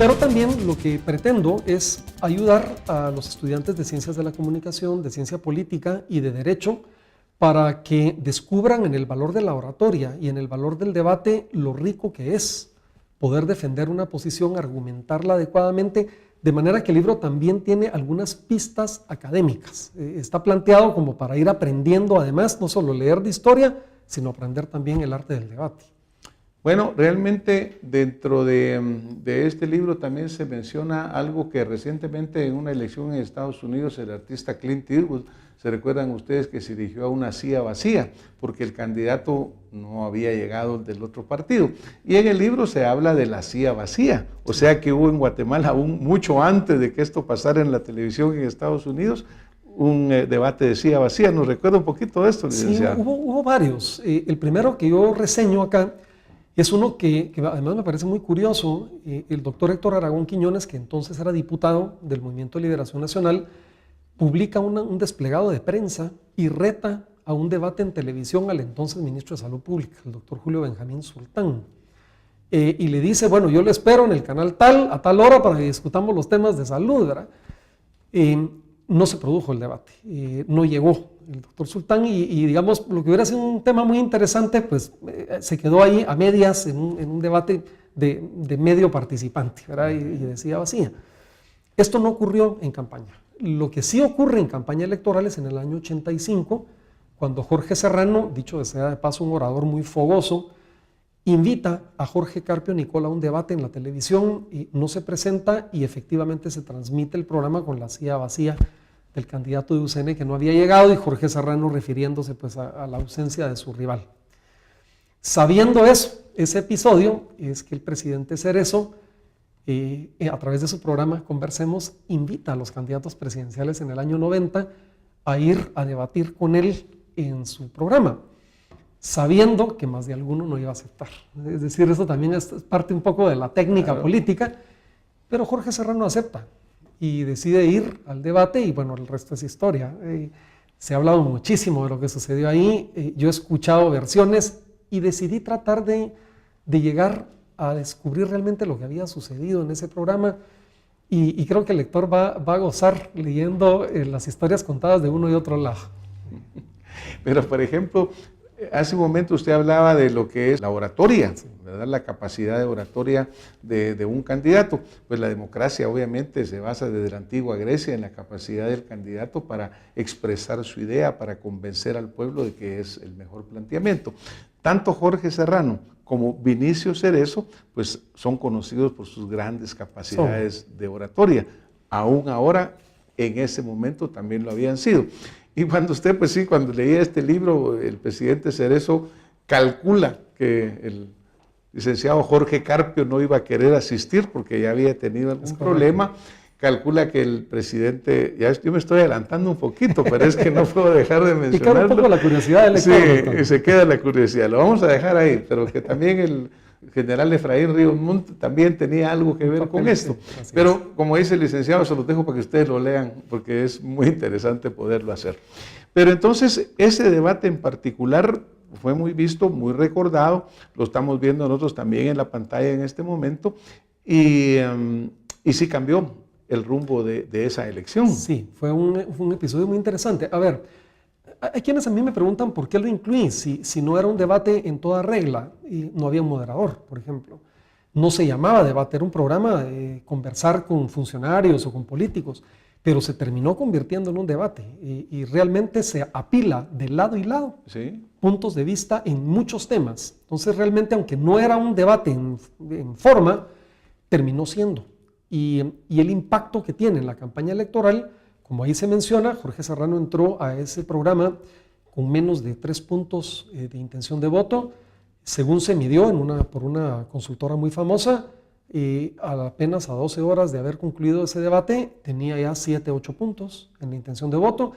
Pero también lo que pretendo es ayudar a los estudiantes de Ciencias de la Comunicación, de Ciencia Política y de Derecho para que descubran en el valor de la oratoria y en el valor del debate lo rico que es poder defender una posición, argumentarla adecuadamente, de manera que el libro también tiene algunas pistas académicas. Está planteado como para ir aprendiendo, además, no solo leer de historia, sino aprender también el arte del debate. Bueno, realmente dentro de este libro también se menciona algo que recientemente en una elección en Estados Unidos el artista Clint Eastwood, se recuerdan ustedes que se dirigió a una silla vacía porque el candidato no había llegado del otro partido. Y en el libro se habla de la silla vacía, o sea que hubo en Guatemala aún mucho antes de que esto pasara en la televisión en Estados Unidos, un debate de silla vacía. ¿Nos recuerda un poquito de esto, licenciado? Sí, hubo varios. El primero que yo reseño acá es uno que además me parece muy curioso. El doctor Héctor Aragón Quiñones, que entonces era diputado del Movimiento de Liberación Nacional, publica un desplegado de prensa y reta a un debate en televisión al entonces ministro de Salud Pública, el doctor Julio Benjamín Sultán. Y le dice, bueno, yo le espero en el canal tal, a tal hora para que discutamos los temas de salud, ¿verdad? No se produjo el debate, no llegó el doctor Sultán y digamos, lo que hubiera sido un tema muy interesante, pues se quedó ahí a medias en un debate de medio participante, ¿verdad? Y decía vacía. Esto no ocurrió en campaña. Lo que sí ocurre en campaña electoral es en el año 85, cuando Jorge Serrano, dicho sea de paso un orador muy fogoso, invita a Jorge Carpio Nicola a un debate en la televisión y no se presenta y efectivamente se transmite el programa con la silla vacía del candidato de UCN que no había llegado y Jorge Serrano refiriéndose pues a la ausencia de su rival. Sabiendo eso, ese episodio, es que el presidente Cerezo, a través de su programa Conversemos, invita a los candidatos presidenciales en el año 90 a ir a debatir con él en su programa, sabiendo que más de alguno no iba a aceptar. Es decir, eso también es parte un poco de la técnica política, pero Jorge Serrano acepta y decide ir al debate y bueno, el resto es historia. Se ha hablado muchísimo de lo que sucedió ahí, yo he escuchado versiones y decidí tratar de llegar a descubrir realmente lo que había sucedido en ese programa y creo que el lector va a gozar leyendo las historias contadas de uno y otro lado. Pero por ejemplo, hace un momento usted hablaba de lo que es la oratoria, ¿verdad? La capacidad de oratoria de un candidato. Pues la democracia obviamente se basa desde la antigua Grecia en la capacidad del candidato para expresar su idea, para convencer al pueblo de que es el mejor planteamiento. Tanto Jorge Serrano como Vinicio Cerezo, pues son conocidos por sus grandes capacidades de oratoria. Aún ahora, en ese momento también lo habían sido. Y cuando usted, pues sí, cuando leía este libro, el presidente Cerezo calcula que el licenciado Jorge Carpio no iba a querer asistir porque ya había tenido algún problema. Calcula que el presidente, ya yo me estoy adelantando un poquito, pero es que no puedo dejar de mencionarlo. Y queda un poco la curiosidad del lector. Sí, se queda la curiosidad, lo vamos a dejar ahí, pero que también el general Efraín Ríos Montt también tenía algo que ver con esto. Pero como dice el licenciado, se los dejo para que ustedes lo lean, porque es muy interesante poderlo hacer. Pero entonces, ese debate en particular fue muy visto, muy recordado, lo estamos viendo nosotros también en la pantalla en este momento, y sí cambió el rumbo de esa elección. Sí, fue un episodio muy interesante. A ver, hay quienes a mí me preguntan por qué lo incluí, si no era un debate en toda regla y no había un moderador, por ejemplo. No se llamaba debate, era un programa de conversar con funcionarios o con políticos, pero se terminó convirtiendo en un debate y realmente se apila de lado y lado puntos de vista en muchos temas. Entonces realmente, aunque no era un debate en forma, terminó siendo. Y el impacto que tiene en la campaña electoral, como ahí se menciona, Jorge Serrano entró a ese programa con menos de 3 puntos de intención de voto, según se midió por una consultora muy famosa, apenas a 12 horas de haber concluido ese debate, tenía ya 7, 8 puntos en la intención de voto,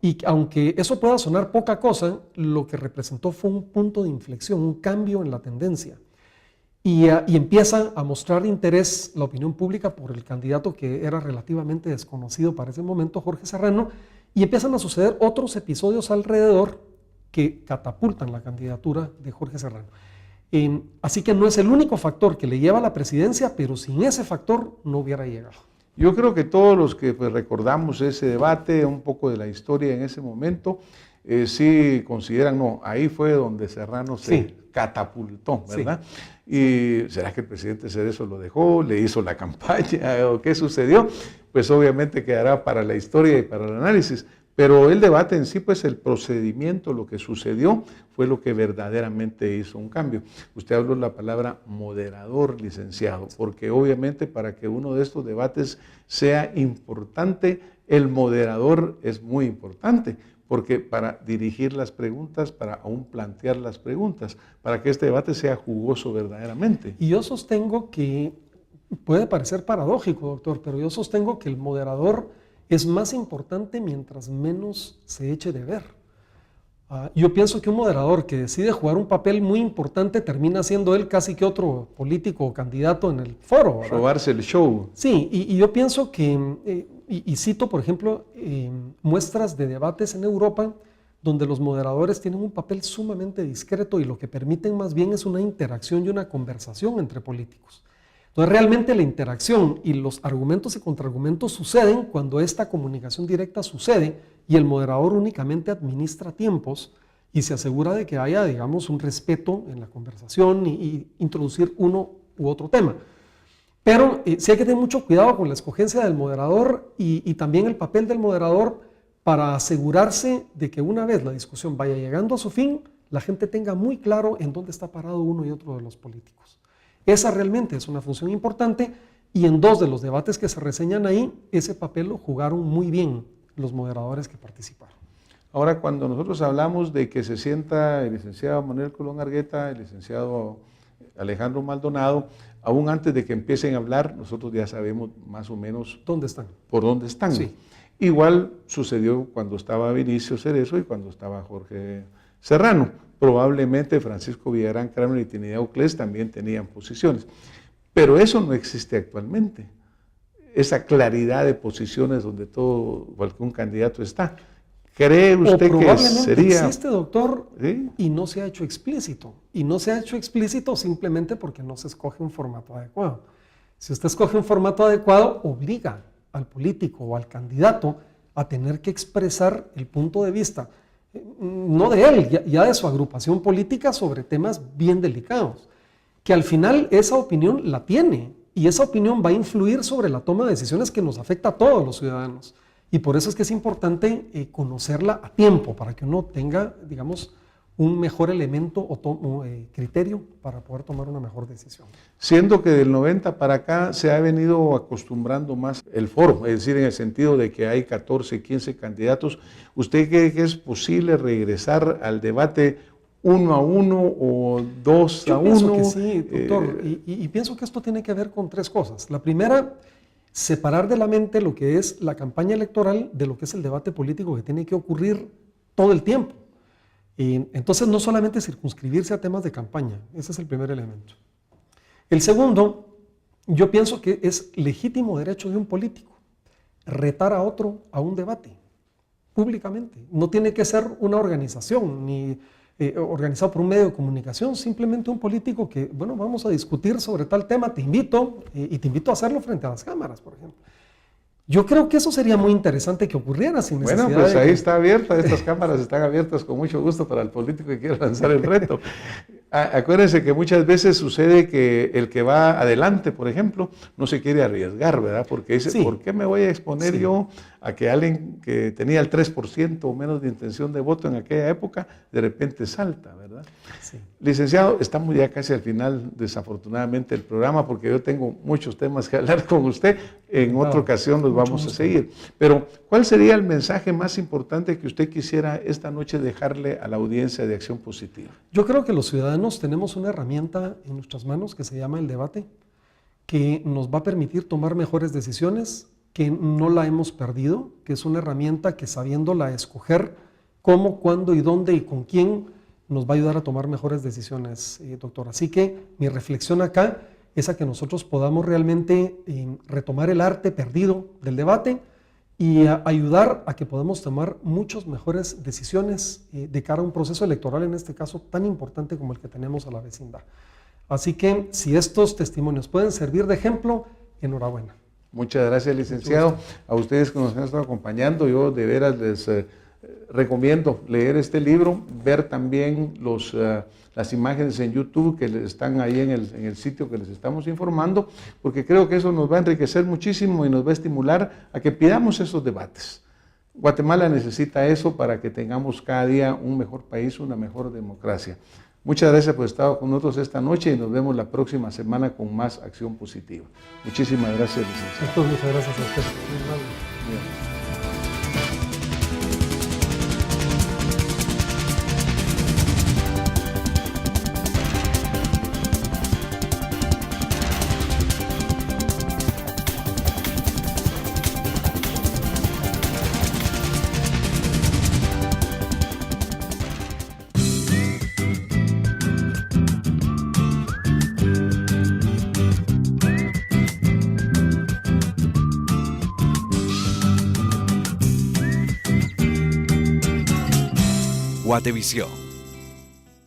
y aunque eso pueda sonar poca cosa, lo que representó fue un punto de inflexión, un cambio en la tendencia. Y empieza a mostrar interés la opinión pública por el candidato que era relativamente desconocido para ese momento, Jorge Serrano, y empiezan a suceder otros episodios alrededor que catapultan la candidatura de Jorge Serrano. Así que no es el único factor que le lleva a la presidencia, pero sin ese factor no hubiera llegado. Yo creo que todos los que pues, recordamos ese debate, un poco de la historia en ese momento, sí consideran, no, ahí fue donde Serrano se catapultó, ¿verdad? Sí. ¿Y será que el presidente Cerezo lo dejó, le hizo la campaña o qué sucedió? Pues obviamente quedará para la historia y para el análisis. Pero el debate en sí, pues el procedimiento, lo que sucedió, fue lo que verdaderamente hizo un cambio. Usted habló la palabra moderador, licenciado, porque obviamente para que uno de estos debates sea importante, el moderador es muy importante, porque para dirigir las preguntas, para aún plantear las preguntas, para que este debate sea jugoso verdaderamente. Y yo sostengo que, puede parecer paradójico, doctor, pero yo sostengo que el moderador es más importante mientras menos se eche de ver. Yo pienso que un moderador que decide jugar un papel muy importante termina siendo él casi que otro político o candidato en el foro, ¿verdad? Robarse el show. Sí, y yo pienso que, y cito por ejemplo muestras de debates en Europa donde los moderadores tienen un papel sumamente discreto y lo que permiten más bien es una interacción y una conversación entre políticos. Entonces realmente la interacción y los argumentos y contraargumentos suceden cuando esta comunicación directa sucede y el moderador únicamente administra tiempos y se asegura de que haya, digamos, un respeto en la conversación y introducir uno u otro tema. Pero sí hay que tener mucho cuidado con la escogencia del moderador y también el papel del moderador para asegurarse de que una vez la discusión vaya llegando a su fin, la gente tenga muy claro en dónde está parado uno y otro de los políticos. Esa realmente es una función importante y en dos de los debates que se reseñan ahí, ese papel lo jugaron muy bien los moderadores que participaron. Ahora, cuando nosotros hablamos de que se sienta el licenciado Manuel Colón Argueta, el licenciado Alejandro Maldonado, aún antes de que empiecen a hablar, nosotros ya sabemos más o menos ¿Dónde están? Por dónde están. Sí. Igual sucedió cuando estaba Vinicio Cerezo y cuando estaba Jorge Serrano. Probablemente Francisco Villagrán Kramer y Trinidad Uclés también tenían posiciones. Pero eso no existe actualmente. Esa claridad de posiciones donde todo, cualquier candidato está. ¿Cree usted que sería...? Existe, doctor, ¿sí? Y no se ha hecho explícito. Y no se ha hecho explícito simplemente porque no se escoge un formato adecuado. Si usted escoge un formato adecuado, obliga al político o al candidato a tener que expresar el punto de vista, no de él, ya de su agrupación política sobre temas bien delicados, que al final esa opinión la tiene y esa opinión va a influir sobre la toma de decisiones que nos afecta a todos los ciudadanos. Y por eso es que es importante conocerla a tiempo para que uno tenga, digamos, un mejor elemento o criterio para poder tomar una mejor decisión. Siendo que del 90 para acá se ha venido acostumbrando más el foro, es decir, en el sentido de que hay 14, 15 candidatos, ¿usted cree que es posible regresar al debate 1-1 o 2-1? Yo pienso que sí, doctor, y pienso que esto tiene que ver con tres cosas. La primera, separar de la mente lo que es la campaña electoral de lo que es el debate político que tiene que ocurrir todo el tiempo. Y entonces no solamente circunscribirse a temas de campaña, ese es el primer elemento. El segundo, yo pienso que es legítimo derecho de un político retar a otro a un debate públicamente. No tiene que ser una organización ni organizado por un medio de comunicación, simplemente un político que, bueno, vamos a discutir sobre tal tema, te invito y te invito a hacerlo frente a las cámaras, por ejemplo. Yo creo que eso sería muy interesante que ocurriera sin necesidad. Bueno, pues ahí está abierta, estas cámaras están abiertas con mucho gusto para el político que quiera lanzar el reto. Acuérdense que muchas veces sucede que el que va adelante, por ejemplo, no se quiere arriesgar, ¿verdad? Porque dice, sí. ¿Por qué me voy a exponer yo a que alguien que tenía el 3% o menos de intención de voto en aquella época, de repente salta, ¿verdad? Sí. Licenciado, estamos ya casi al final, desafortunadamente, del programa, porque yo tengo muchos temas que hablar con usted. En otra ocasión los vamos a seguir. Pero, ¿cuál sería el mensaje más importante que usted quisiera esta noche dejarle a la audiencia de Acción Positiva? Yo creo que los ciudadanos tenemos una herramienta en nuestras manos que se llama el debate, que nos va a permitir tomar mejores decisiones, que no la hemos perdido, que es una herramienta que sabiéndola escoger cómo, cuándo y dónde y con quién nos va a ayudar a tomar mejores decisiones, doctor. Así que mi reflexión acá es a que nosotros podamos realmente retomar el arte perdido del debate y ayudar a que podamos tomar muchas mejores decisiones de cara a un proceso electoral, en este caso tan importante como el que tenemos a la vecindad. Así que si estos testimonios pueden servir de ejemplo, enhorabuena. Muchas gracias, licenciado. A ustedes que nos han estado acompañando, yo de veras les recomiendo leer este libro, ver también las imágenes en YouTube que están ahí en el sitio que les estamos informando, porque creo que eso nos va a enriquecer muchísimo y nos va a estimular a que pidamos esos debates. Guatemala necesita eso para que tengamos cada día un mejor país, una mejor democracia. Muchas gracias por estar con nosotros esta noche y nos vemos la próxima semana con más acción positiva. Muchísimas gracias, licenciado. Muchas gracias a usted. Bien. Guatevisión.